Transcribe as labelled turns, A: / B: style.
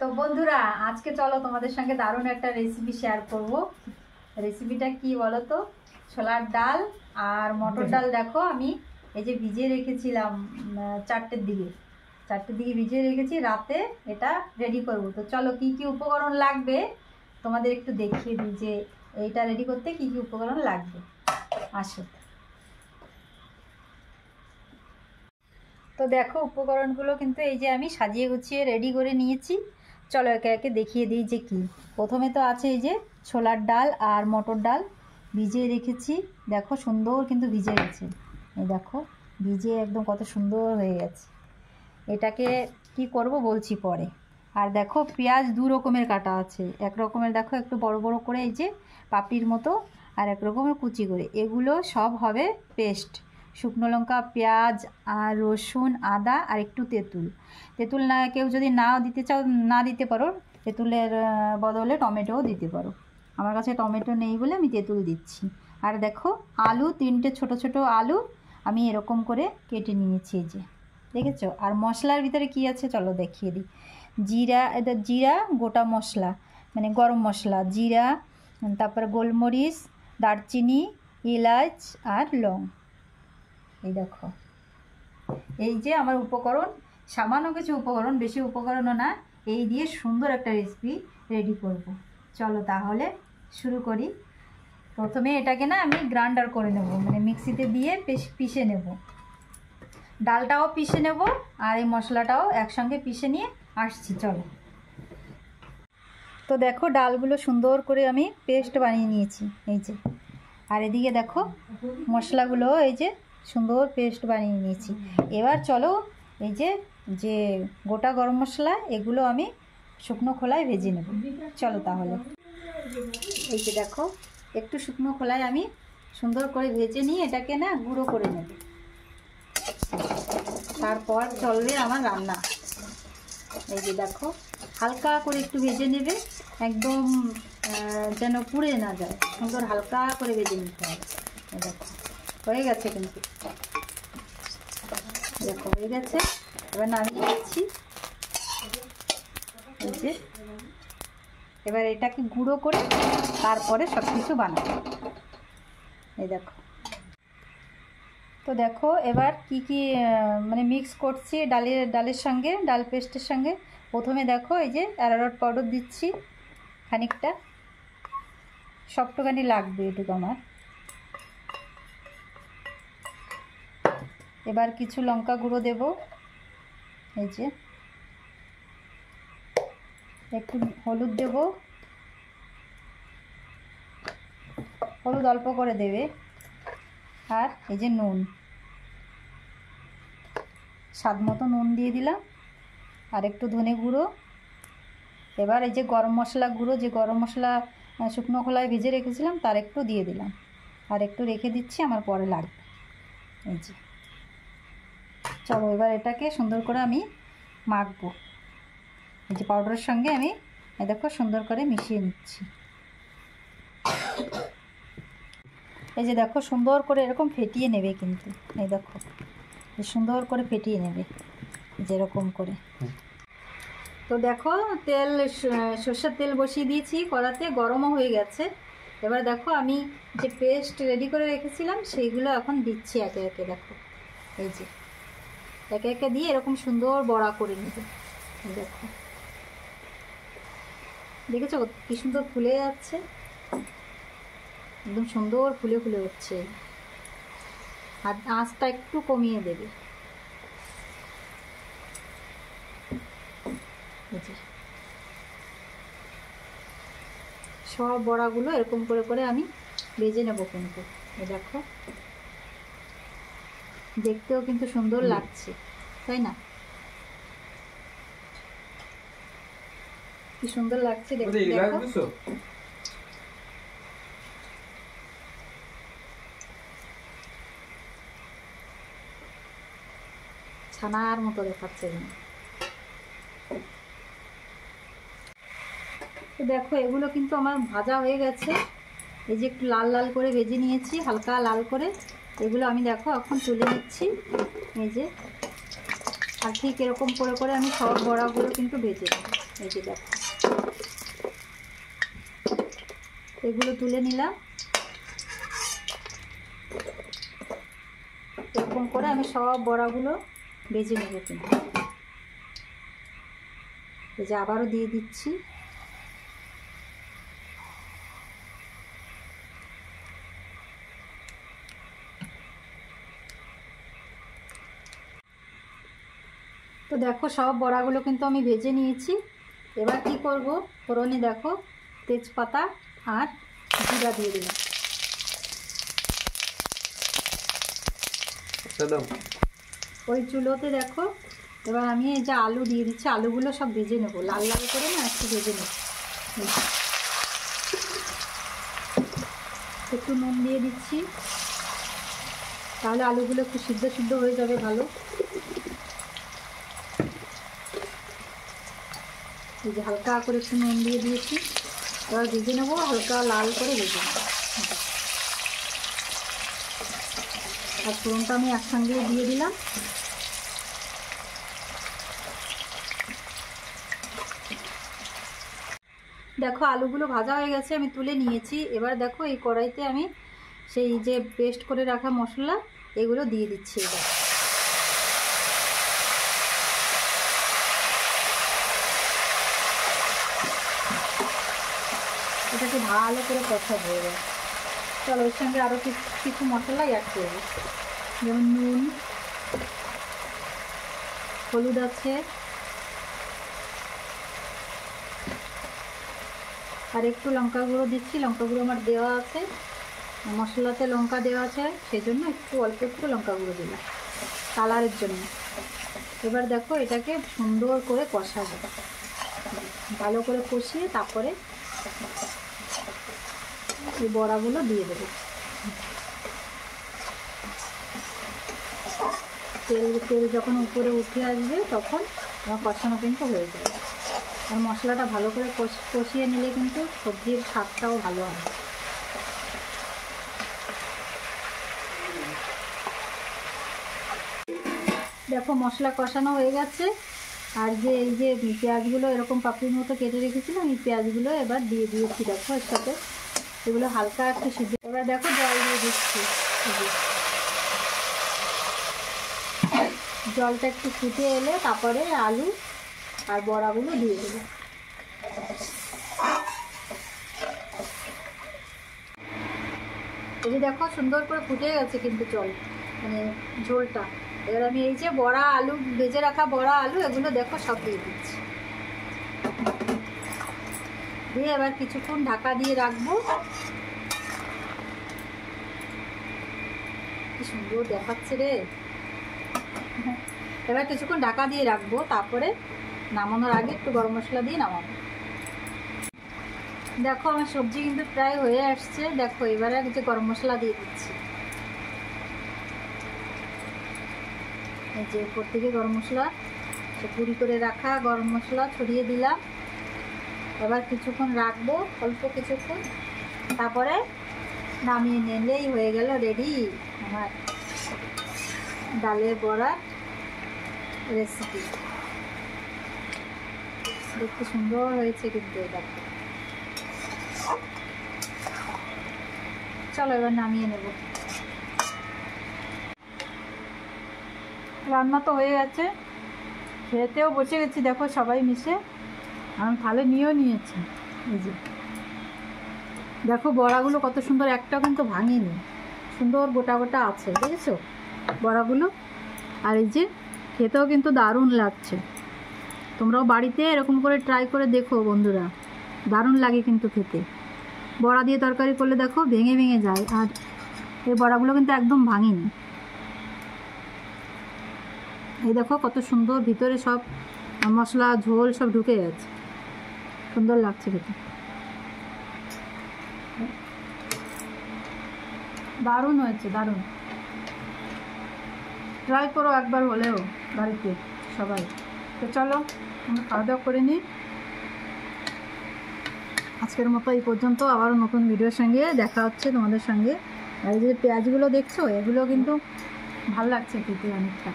A: তো বন্ধুরা আজকে চলো তোমাদের সঙ্গে দারুণ একটা রেসিপি শেয়ার করব। রেসিপিটা কি বলো তো, ছোলার ডাল আর মটর ডাল। দেখো আমি এই যে ভিজিয়ে রেখেছিলাম চারটের দিকে ভিজিয়ে রেখেছি, রাতে এটা রেডি করব। তো চলো কি কি উপকরণ লাগবে তোমাদের একটু দেখিয়ে দিই যে এইটা রেডি করতে কি কি উপকরণ লাগবে। আসো। তো দেখো উপকরণগুলো কিন্তু এই যে আমি সাজিয়ে গুছিয়ে রেডি করে নিয়েছি। চলো একে একে দেখিয়ে দিই যে কি। প্রথমে তো আছে এই যে ছোলার ডাল আর মটর ডাল ভিজিয়ে রেখেছি। দেখো সুন্দর কিন্তু ভিজে গেছে, এই দেখো ভিজে একদম কত সুন্দর হয়ে গেছে। এটাকে কি করব বলছি পরে। আর দেখো পেঁয়াজ দু রকমের কাটা আছে, এক রকমের দেখো একটু বড় বড় করে এই যে পাপড়ির মতো, আর এক রকমের কুচি করে। এগুলো সব হবে পেস্ট। শুকনো লঙ্কা, পেঁয়াজ আর রসুন, আদা আর একটু তেঁতুল না, কেউ যদি নাও দিতে চাও না দিতে পারো, তেঁতুলের বদলে টমেটোও দিতে পারো। আমার কাছে টমেটো নেই বলে আমি তেঁতুল দিচ্ছি। আর দেখো আলু, 3টে ছোট ছোট আলু আমি এরকম করে কেটে নিয়েছি, এই যে দেখেছো। আর মশলার ভিতরে কি আছে চলো দেখিয়ে দিই। জিরা গোটা মশলা, মানে গরম মশলা, জিরা, তারপরে গোলমরিচ, দারচিনি, এলাচ আর লং। এই দেখো এই যে আমার উপকরণ, সামান্য কিছু উপকরণ, বেশি উপকরণও না। এই দিয়ে সুন্দর একটা রেসিপি রেডি করব। চলো তাহলে শুরু করি। প্রথমে এটাকে না আমি গ্রাইন্ডার করে নেব, মানে মিক্সিতে দিয়ে পিষে নেব। ডালটাও পিষে নেব আর এই মশলাটাও একসঙ্গে পিষে নিয়ে আসছি। চলো। তো দেখো ডালগুলো সুন্দর করে আমি পেস্ট বানিয়ে নিয়েছি, এই যে। আর এদিকে দেখো মশলাগুলো এই যে সুন্দর পেস্ট বানিয়ে নিয়েছি। এবার চলো এই যে গোটা গরম মশলা, এগুলো আমি শুকনো খোলায় ভেজে নেব। চলো তাহলে। এই যে দেখো একটু শুকনো খোলায় আমি সুন্দর করে ভেজে নিয়ে এটাকে না গুঁড়ো করে নেব। তারপর চলবে আমার রান্না। এই যে দেখো হালকা করে একটু ভেজে নেবে, একদম যেন পুড়ে না যায়, সুন্দর হালকা করে ভেজে নিতে হবে। দেখো হয়ে গেছে, কিন্তু দেখো হয়ে গেছে। এবার নামিয়ে নিচ্ছি। এই যে এবার এটাকে গুঁড়ো করে তারপরে সব কিছু বানাবো। এই দেখো। তো দেখো এবার কি কি মানে মিক্স করছি ডালের সঙ্গে, ডাল পেস্টের সঙ্গে। প্রথমে দেখো এই যে অ্যারারুট পাউডার দিচ্ছি খানিকটা, সবটুখানি লাগবে এটুকু আমার। এবার কিছু লঙ্কা গুঁড়ো দেব, এই যে একটু হলুদ দেব, হলুদ অল্প করে দেবে। আর এই যে নুন, স্বাদ মতো নুন দিয়ে দিলাম, আর একটু ধনে গুঁড়ো। এবার এই যে গরম মশলা গুঁড়ো, যে গরম মশলা শুকনো খোলায় ভেজে রেখেছিলাম তার একটু দিয়ে দিলাম, আর একটু রেখে দিচ্ছি, আমার পরে লাগবে। এই যে চলো এবার এটাকে সুন্দর করে আমি মাখবো। এই যে পাউডারের সঙ্গে আমি এই দেখো সুন্দর করে মিশিয়ে নিচ্ছি। এই যে দেখো সুন্দর করে এরকম ফেটিয়ে নেবে, কিন্তু এই দেখো সুন্দর করে ফেটিয়ে নেবে যেরকম করে। তো দেখো সর্ষের তেল বসিয়ে দিয়েছি কড়াতে, গরমও হয়ে গেছে। এবার দেখো আমি যে পেস্ট রেডি করে রেখেছিলাম সেইগুলো এখন দিচ্ছি একে একে। দেখো এই যে একে একে দিয়ে এরকম সুন্দর বড়া করে নেবে। দেখো দেখেছো কি সুন্দর ফুলে যাচ্ছে, একদম সুন্দর ফুলে ফুলে হচ্ছে। আর আঁচটা একটু কমিয়ে দেবে। সব বড়াগুলো এরকম করে করে আমি ভেজে নেব কিন্তু। এই দেখো দেখতেও কিন্তু সুন্দর লাগছে, তাই না? কি সুন্দর লাগছে দেখো। ছানার মতো দেখাচ্ছে। তো দেখো এগুলো কিন্তু আমার ভাজা হয়ে গেছে। এই যে একটু লাল লাল করে ভেজে নিয়েছি, হালকা লাল করে। এগুলো আমি দেখো এখন তুলে নিচ্ছি। এই যে আর ঠিক এরকম করে করে আমি সব বড়াগুলো কিন্তু ভেজে নেব। এই যে দেখো এগুলো তুলে নিলাম। এরকম করে আমি সব বড়াগুলো ভেজে নেব। কিন্তু এই যে আবারও দিয়ে দিচ্ছি। তো দেখো সব বড়াগুলো কিন্তু আমি ভেজে নিয়েছি। এবার কি করব, ফোড়নে দেখো তেজপাতা আর জিরা দিয়ে দিলাম। ওই চুলোতে দেখো এবার আমি এই যে আলু দিয়ে দিচ্ছি, আলুগুলো সব ভেজে নেবো, লাল লাল করে না একটু ভেজে নেব। একটু নুন দিয়ে দিচ্ছি, তাহলে আলুগুলো একটু সিদ্ধ সিদ্ধ হয়ে যাবে ভালো। এই যে হালকা করে একটু নুন দিয়ে দিয়েছি, এবার ভেজে নেবো, হালকা লাল করে ভেজে নেবো। আর ফোড়নটা আমি একসঙ্গে দিয়ে দিলাম। দেখো আলুগুলো ভাজা হয়ে গেছে, আমি তুলে নিয়েছি। এবার দেখো এই কড়াইতে আমি সেই যে পেস্ট করে রাখা মশলা এগুলো দিয়ে দিচ্ছি। এবার এটাকে ভালো করে কষাবো। এবার চলো ওর সঙ্গে আরও কিছু মশলা অ্যাড করবো, যেমন নুন, হলুদ আছে, আর একটু লঙ্কা গুঁড়ো দিচ্ছি। লঙ্কা গুঁড়ো আমার দেওয়া আছে, মশলাতে লঙ্কা দেওয়া আছে, সেই জন্য একটু অল্প একটু লঙ্কা গুঁড়ো দিলাম কালারের জন্য। এবার দেখো এটাকে সুন্দর করে কষাবো, ভালো করে কষিয়ে তারপরে এই বড়াগুলো দিয়ে দেবো। তেল যখন উপরে উঠে আসবে তখন আমার কষানো কিন্তু হয়ে যাবে। আর মশলাটা ভালো করে কষিয়ে নিলে কিন্তু সবজির স্বাদটাও ভালো হয়। দেখো মশলা কষানো হয়ে গেছে। আর যে এই যে পেঁয়াজগুলো এরকম পাপড়ির মতো কেটে রেখেছিলাম, এই পেঁয়াজগুলো এবার দিয়ে দিয়েছি। দেখো এর সাথে এগুলো হালকা একটু সিদ্ধ। এবার দেখো জল দিয়ে দিচ্ছি। জলটা একটু ফুটে এলে তারপরে আলু আর বড়াগুলো দিয়ে দেবো। এই যে দেখো সুন্দর করে ফুটে গেছে কিন্তু জল, মানে ঝোলটা। এবার আমি এই যে বড়া আলু ভেজে রাখা বড়া আলু এগুলো দেখো সব দিয়ে দিচ্ছি। দিয়ে এবার কিছুক্ষণ ঢাকা দিয়ে রাখবো। কি সুন্দর দেখাচ্ছে রে। এবার কিছুক্ষণ ঢাকা দিয়ে রাখবো, তারপরে নামানোর আগে একটু গরম মশলা দিয়ে নামাবো। দেখো আমার সবজি কিন্তু প্রায় হয়ে আসছে। দেখো এবারে যে গরম মশলা দিয়ে দিচ্ছি, এই যে উপর থেকে গরম মশলা গুঁড়ি করে রাখা গরম মশলা ছড়িয়ে দিলাম। এবার কিছুক্ষণ রাখবো, অল্প কিছুক্ষণ, তারপরে নামিয়ে নিলেই হয়ে গেল রেডি আমার ডালের বড়া রেসিপি। দেখতে সুন্দর হয়েছে কিন্তু। দেখো চলো এবার নামিয়ে নেব। রান্না তো হয়ে গেছে, খেতেও বসে গেছি। দেখো সবাই মিশে আমি থালে নিয়েও নিয়েছি। এই যে দেখো বড়াগুলো কত সুন্দর, একটা কিন্তু ভাঙেনি, সুন্দর গোটা গোটা আছে, দেখেছো বড়াগুলো। আর এই যে খেতেও কিন্তু দারুণ লাগছে। তোমরাও বাড়িতে এরকম করে ট্রাই করে দেখো বন্ধুরা, দারুণ লাগে কিন্তু খেতে। বড়া দিয়ে তরকারি করলে দেখো ভেঙে ভেঙে যায়, আর এই বড়াগুলো কিন্তু একদম ভাঙেনি। এই দেখো কত সুন্দর ভিতরে সব মশলা ঝোল সব ঢুকে গেছে, সুন্দর লাগছে খেতে, দারুণ হয়েছে, দারুণ। ট্রাই করো একবার হলেও বাড়িতে সবাই। তো চলো আমরা খাওয়া দাওয়া করে নিই। আজকের মতো এই পর্যন্ত, আবারও নতুন ভিডিওর সঙ্গে দেখা হচ্ছে তোমাদের সঙ্গে। আর এই যে পেঁয়াজগুলো দেখছো, এগুলো কিন্তু ভালো লাগছে খেতে অনেকটা।